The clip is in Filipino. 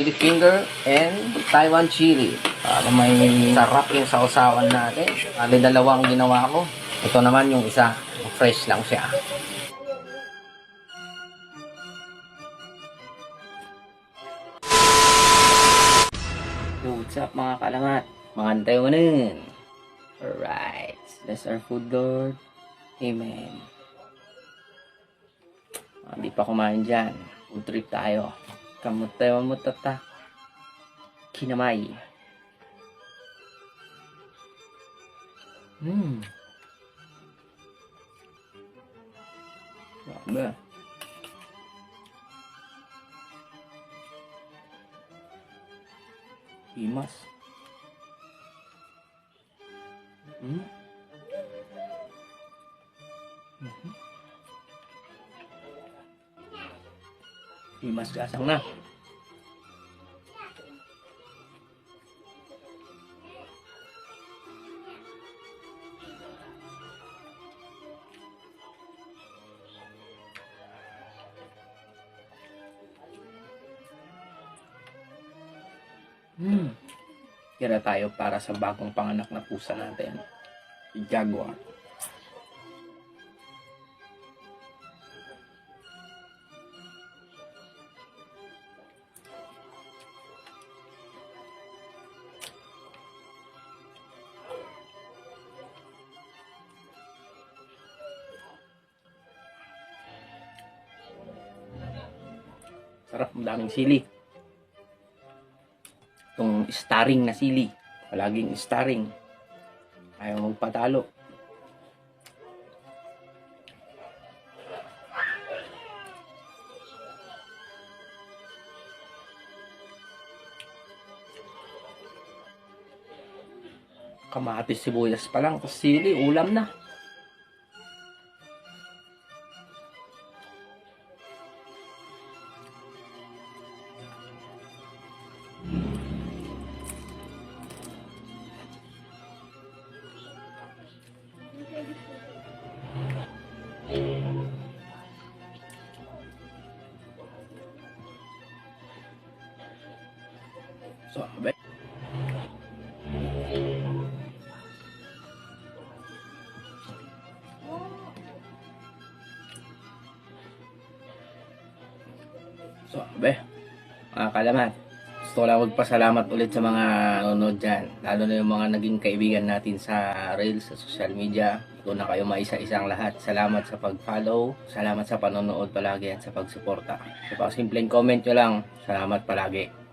Chili finger and Taiwan chili. Para may sarap yung sausawan natin. Ali dalawang ginawa ko. Ito naman yung isa. Fresh lang siya. Yo, what's up mga kalamat? Mga Taiwanan. Alright. That's our food, Lord. Amen. Hindi pa kumain dyan. Food trip tayo. Kamot tayo mo tata. Kinamay. Grabe. Himas. Himas gasang na. Kira tayo para sa bagong panganak na pusa natin. Jaguar. Sarap, ang daming sili. Itong starring na sili. Palaging starring. Ayaw magpatalo. Kamatis, sibuyas pa lang. Tapos sili, ulam na. Sabi. Sabi. Mga kalaman. Gusto ko lang magpasalamat ulit sa mga nanonood dyan. Lalo na yung mga naging kaibigan natin sa Reels, sa social media. Doon na kayo maisa-isang lahat. Salamat sa pag-follow. Salamat sa panonood palagi at sa pagsuporta. So, pag simpleng comment nyo lang. Salamat palagi.